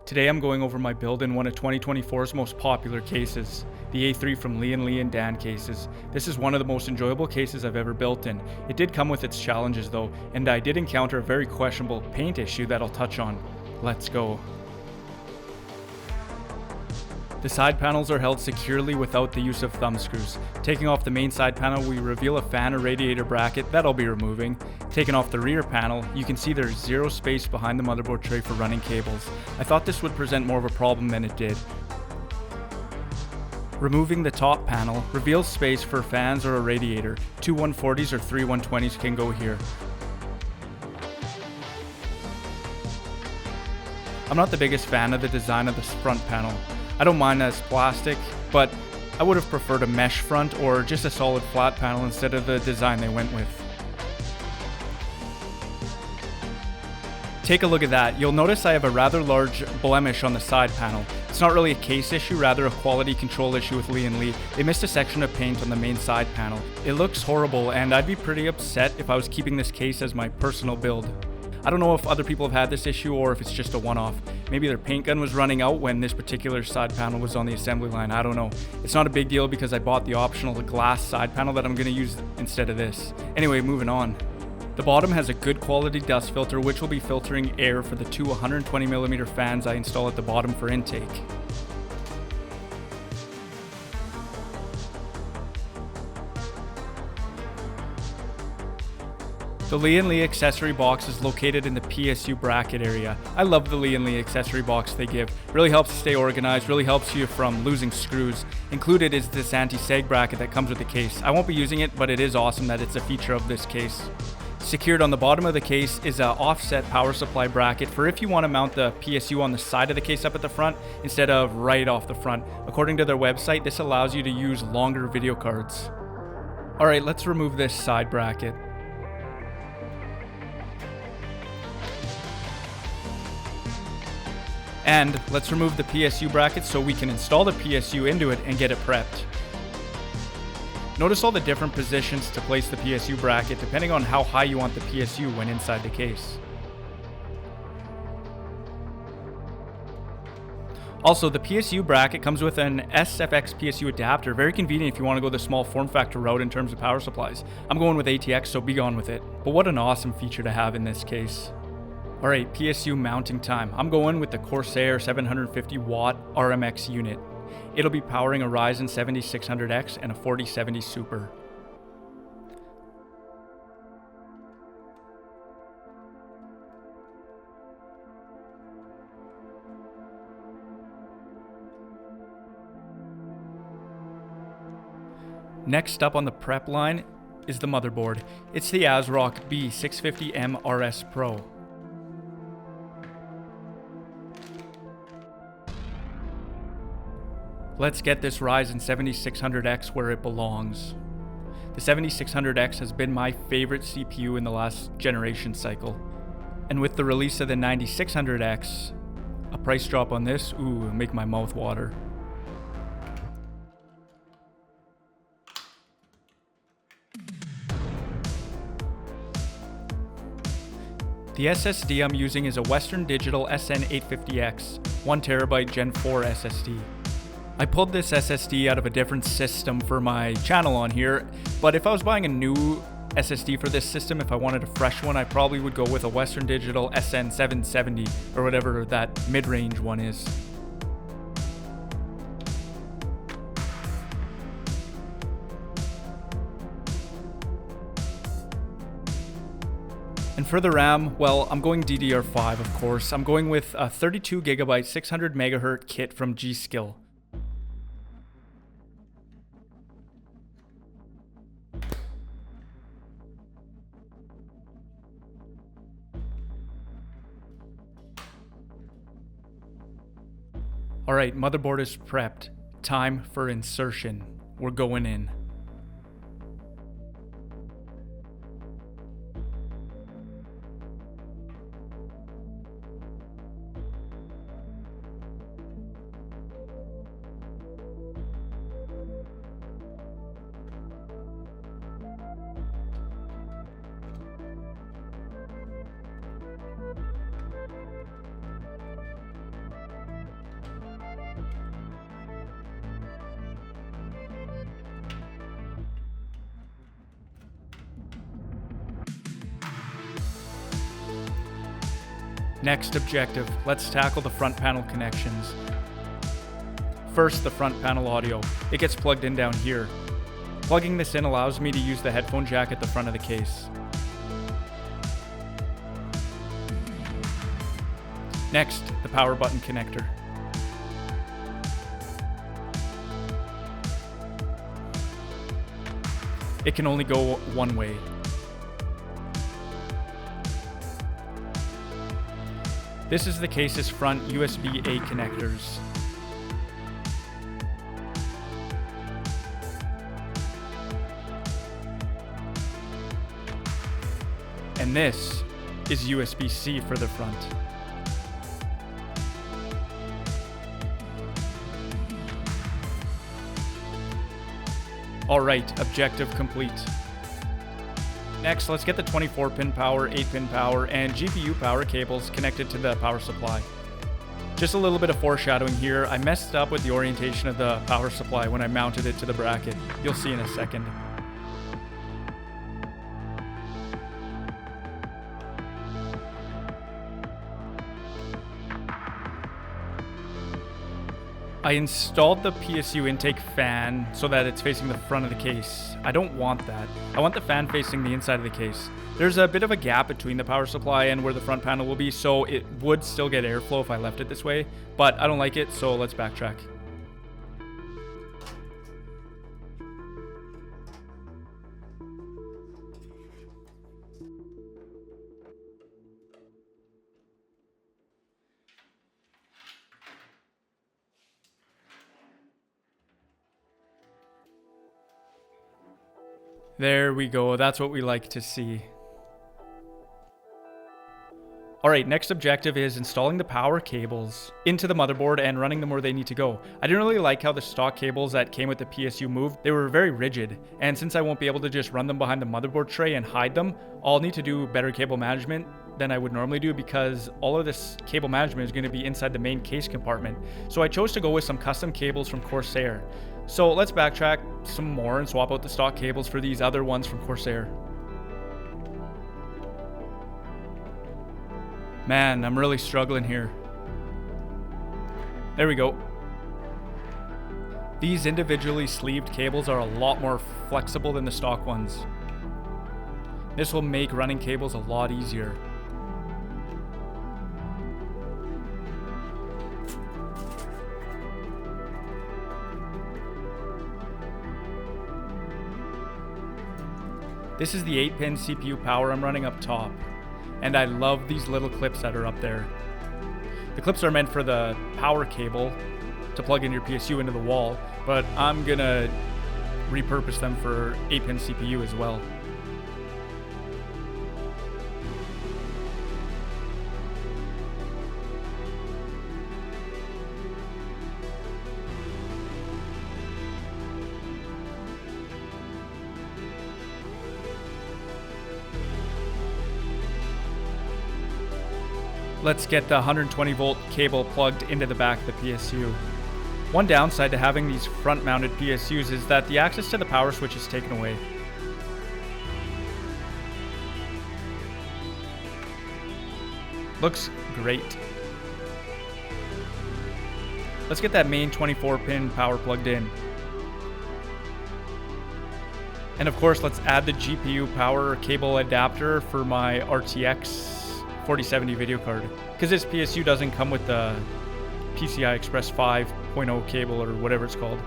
Today I'm going over my build in one of 2024's most popular cases, the A3 from Lian Dan cases. This is one of the most enjoyable cases I've ever built in. It did come with its challenges though, and I did encounter a very questionable paint issue that I'll touch on. Let's go. The side panels are held securely without the use of thumb screws. Taking off the main side panel, we reveal a fan or radiator bracket that I'll be removing. Taking off the rear panel, you can see there's zero space behind the motherboard tray for running cables. I thought this would present more of a problem than it did. Removing the top panel reveals space for fans or a radiator. Two 140s or three 120s can go here. I'm not the biggest fan of the design of this front panel. I don't mind that it's plastic, but I would have preferred a mesh front or just a solid flat panel instead of the design they went with. Take a look at that. You'll notice I have a rather large blemish on the side panel. It's not really a case issue, rather a quality control issue with Lian. They missed a section of paint on the main side panel. It looks horrible, and I'd be pretty upset if I was keeping this case as my personal build. I don't know if other people have had this issue or if it's just a one-off. Maybe their paint gun was running out when this particular side panel was on the assembly line. I don't know. It's not a big deal because I bought the optional glass side panel that I'm going to use instead of this. Anyway, moving on. The bottom has a good quality dust filter which will be filtering air for the two 120mm fans I install at the bottom for intake. The Lian accessory box is located in the PSU bracket area. I love the Lian accessory box they give. Really helps you stay organized, really helps you from losing screws. Included is this anti-sag bracket that comes with the case. I won't be using it, but it is awesome that it's a feature of this case. Secured on the bottom of the case is an offset power supply bracket for if you want to mount the PSU on the side of the case up at the front instead of right off the front. According to their website, this allows you to use longer video cards. Alright, let's remove this side bracket. And let's remove the PSU bracket so we can install the PSU into it and get it prepped. Notice all the different positions to place the PSU bracket depending on how high you want the PSU when inside the case. Also, the PSU bracket comes with an SFX PSU adapter, very convenient if you want to go the small form factor route in terms of power supplies. I'm going with ATX, so be gone with it. But what an awesome feature to have in this case. Alright, PSU mounting time. I'm going with the Corsair 750 watt RMX unit. It'll be powering a Ryzen 7600X and a 4070 Super. Next up on the prep line is the motherboard. It's the Asrock B650M RS Pro. Let's get this Ryzen 7600X where it belongs. The 7600X has been my favorite CPU in the last generation cycle. And with the release of the 9600X, a price drop on this, ooh, it'll make my mouth water. The SSD I'm using is a Western Digital SN850X, 1TB Gen 4 SSD. I pulled this SSD out of a different system for my channel on here, but if I was buying a new SSD for this system, if I wanted a fresh one, I probably would go with a Western Digital SN770 or whatever that mid-range one is. And for the RAM, well, I'm going DDR5 of course. I'm going with a 32GB 600MHz kit from G.Skill. Alright, motherboard is prepped. Time for insertion. We're going in. Next objective, let's tackle the front panel connections. First, the front panel audio. It gets plugged in down here. Plugging this in allows me to use the headphone jack at the front of the case. Next, the power button connector. It can only go one way. This is the case's front USB-A connectors. And this is USB-C for the front. Alright, objective complete. Next, let's get the 24-pin power, 8-pin power, and GPU power cables connected to the power supply. Just a little bit of foreshadowing here, I messed up with the orientation of the power supply when I mounted it to the bracket. You'll see in a second. I installed the PSU intake fan so that it's facing the front of the case. I don't want that. I want the fan facing the inside of the case. There's a bit of a gap between the power supply and where the front panel will be, so it would still get airflow if I left it this way, but I don't like it, so let's backtrack. There we go, that's what we like to see. Alright, next objective is installing the power cables into the motherboard and running them where they need to go. I didn't really like how the stock cables that came with the PSU moved. They were very rigid, and since I won't be able to just run them behind the motherboard tray and hide them, I'll need to do better cable management than I would normally do because all of this cable management is going to be inside the main case compartment. So I chose to go with some custom cables from Corsair. So let's backtrack some more and swap out the stock cables for these other ones from Corsair. Man, I'm really struggling here. There we go. These individually sleeved cables are a lot more flexible than the stock ones. This will make running cables a lot easier. This is the 8-pin CPU power I'm running up top, and I love these little clips that are up there. The clips are meant for the power cable to plug in your PSU into the wall, but I'm gonna repurpose them for 8-pin CPU as well. Let's get the 120 volt cable plugged into the back of the PSU. One downside to having these front mounted PSUs is that the access to the power switch is taken away. Looks great. Let's get that main 24-pin power plugged in. And of course, let's add the GPU power cable adapter for my RTX 4070 video card, because this PSU doesn't come with the PCI Express 5.0 cable or whatever it's called.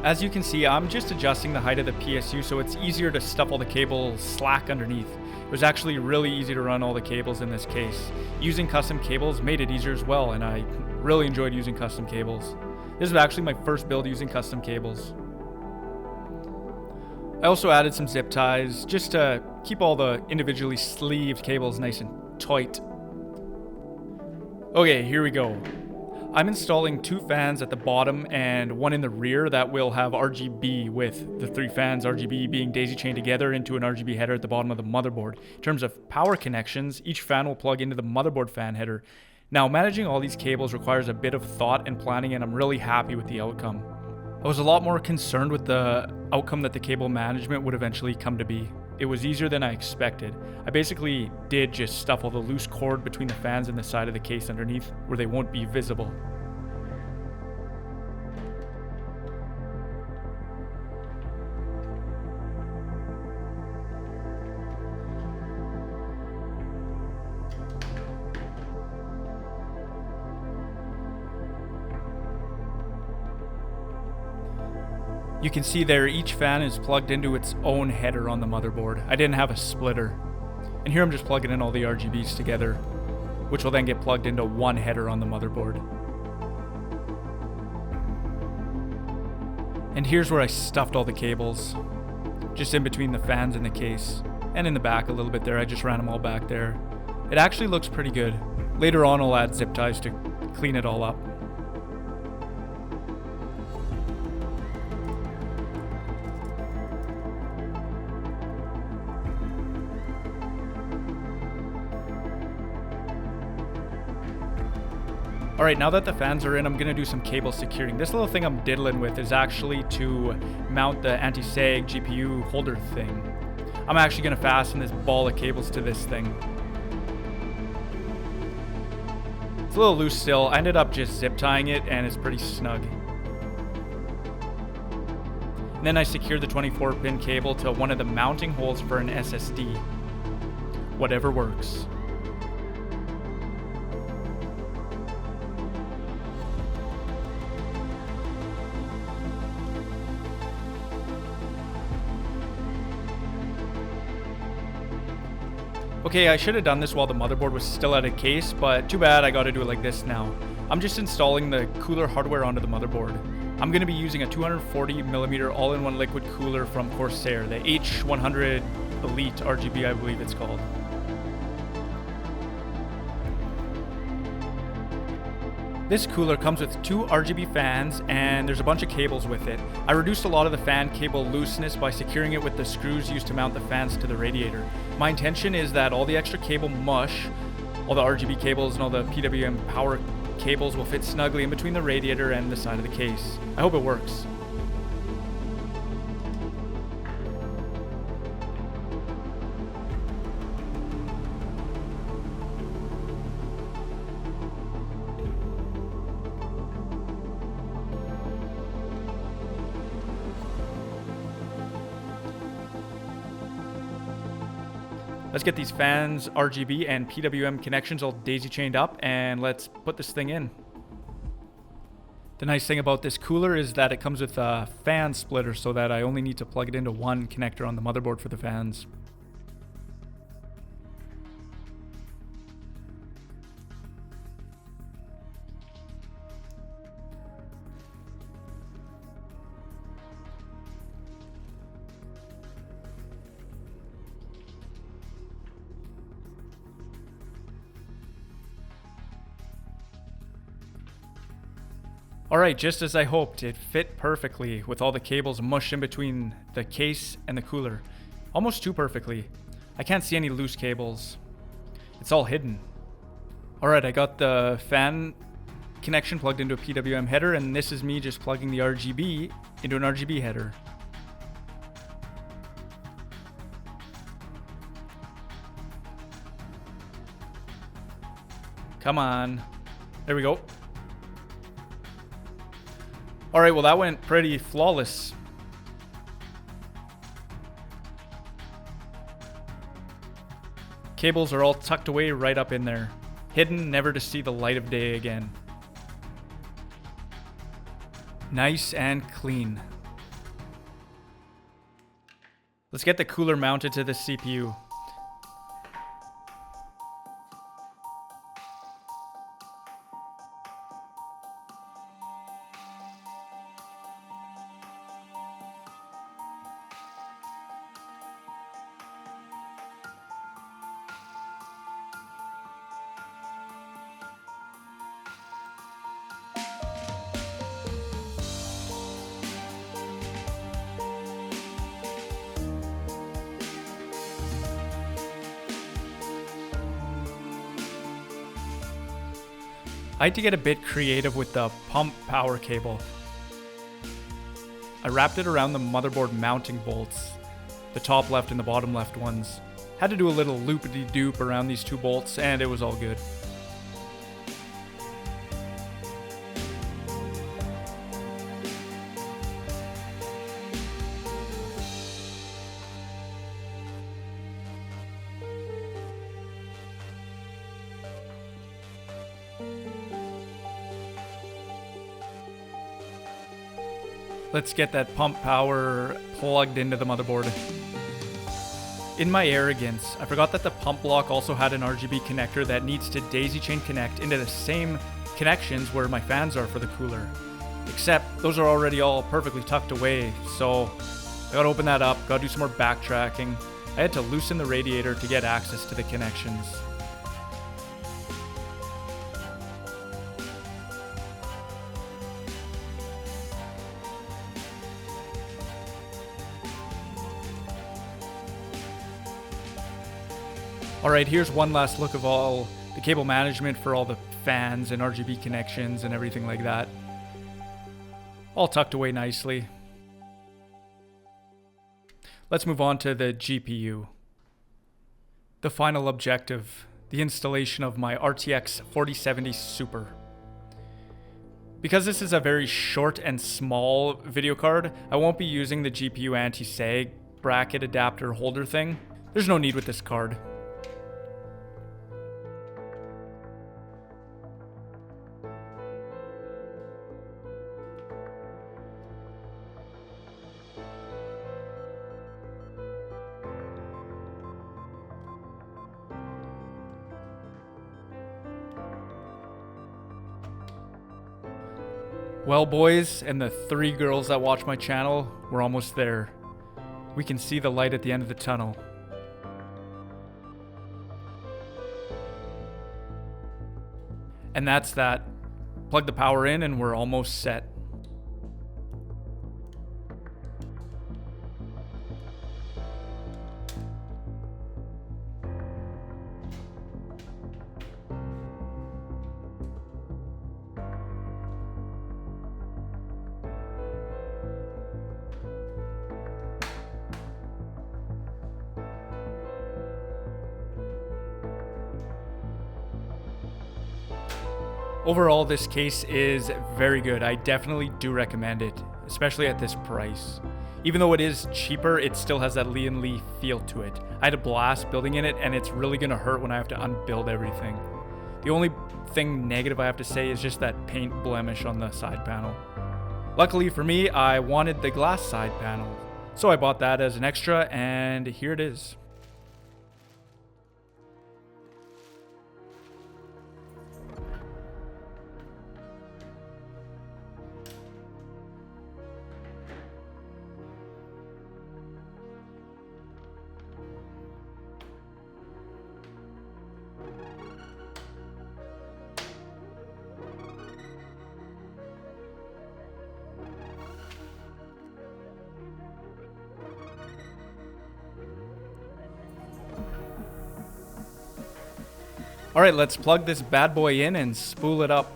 As you can see, I'm just adjusting the height of the PSU so it's easier to stuff all the cables slack underneath. It was actually really easy to run all the cables in this case. Using custom cables made it easier as well, and I really enjoyed using custom cables. This is actually my first build using custom cables. I also added some zip ties just to keep all the individually sleeved cables nice and tight. Okay, here we go. I'm installing 2 fans at the bottom and one in the rear that will have RGB, with the 3 fans RGB being daisy chained together into an RGB header at the bottom of the motherboard. In terms of power connections, each fan will plug into the motherboard fan header. Now, managing all these cables requires a bit of thought and planning, and I'm really happy with the outcome. I was a lot more concerned with the outcome that the cable management would eventually come to be. it was easier than I expected. I basically did just stuff all the loose cord between the fans and the side of the case underneath where they won't be visible. You can see there each fan is plugged into its own header on the motherboard. I didn't have a splitter. And here I'm just plugging in all the RGBs together, which will then get plugged into one header on the motherboard. And here's where I stuffed all the cables, just in between the fans and the case. And in the back a little bit there, I just ran them all back there. It actually looks pretty good. Later on I'll add zip ties to clean it all up. Alright, now that the fans are in, I'm going to do some cable securing. This little thing I'm diddling with is actually to mount the anti-sag GPU holder thing. I'm actually going to fasten this ball of cables to this thing. It's a little loose still. I ended up just zip tying it and it's pretty snug. And then I secured the 24-pin cable to one of the mounting holes for an SSD. Whatever works. Okay, I should have done this while the motherboard was still out of case, but too bad I gotta do it like this now. I'm just installing the cooler hardware onto the motherboard. I'm gonna be using a 240mm all-in-one liquid cooler from Corsair, the H100 Elite RGB I believe it's called. This cooler comes with 2 RGB fans and there's a bunch of cables with it. I reduced a lot of the fan cable looseness by securing it with the screws used to mount the fans to the radiator. My intention is that all the extra cable mush, all the RGB cables and all the PWM power cables will fit snugly in between the radiator and the side of the case. I hope it works. Let's get these fans, RGB, and PWM connections all daisy-chained up, and let's put this thing in. The nice thing about this cooler is that it comes with a fan splitter so that I only need to plug it into one connector on the motherboard for the fans. Alright, just as I hoped, it fit perfectly with all the cables mushed in between the case and the cooler. Almost too perfectly. I can't see any loose cables. It's all hidden. Alright, I got the fan connection plugged into a PWM header, and this is me just plugging the RGB into an RGB header. Come on. There we go. Alright, well that went pretty flawless. Cables are all tucked away right up in there. Hidden, never to see the light of day again. Nice and clean. Let's get the cooler mounted to the CPU. I had to get a bit creative with the pump power cable. I wrapped it around the motherboard mounting bolts, the top left and the bottom left ones. Had to do a little loop-de-doop around these two bolts, and it was all good. Let's get that pump power plugged into the motherboard. In my arrogance, I forgot that the pump block also had an RGB connector that needs to daisy chain connect into the same connections where my fans are for the cooler. Except those are already all perfectly tucked away, so I gotta open that up, gotta do some more backtracking. I had to loosen the radiator to get access to the connections. Alright, here's one last look of all the cable management for all the fans and RGB connections and everything like that. All tucked away nicely. Let's move on to the GPU. The final objective, the installation of my RTX 4070 Super. Because this is a very short and small video card, I won't be using the GPU anti-sag bracket adapter holder thing. There's no need with this card. Well, boys, and the 3 girls that watch my channel, we're almost there. We can see the light at the end of the tunnel. And that's that. Plug the power in and we're almost set. Overall, this case is very good. I definitely do recommend it, especially at this price. Even though it is cheaper, it still has that Lian Li feel to it. I had a blast building in it, and it's really gonna hurt when I have to unbuild everything. The only thing negative I have to say is just that paint blemish on the side panel. Luckily for me, I wanted the glass side panel, so I bought that as an extra, and here it is. Alright, let's plug this bad boy in and spool it up.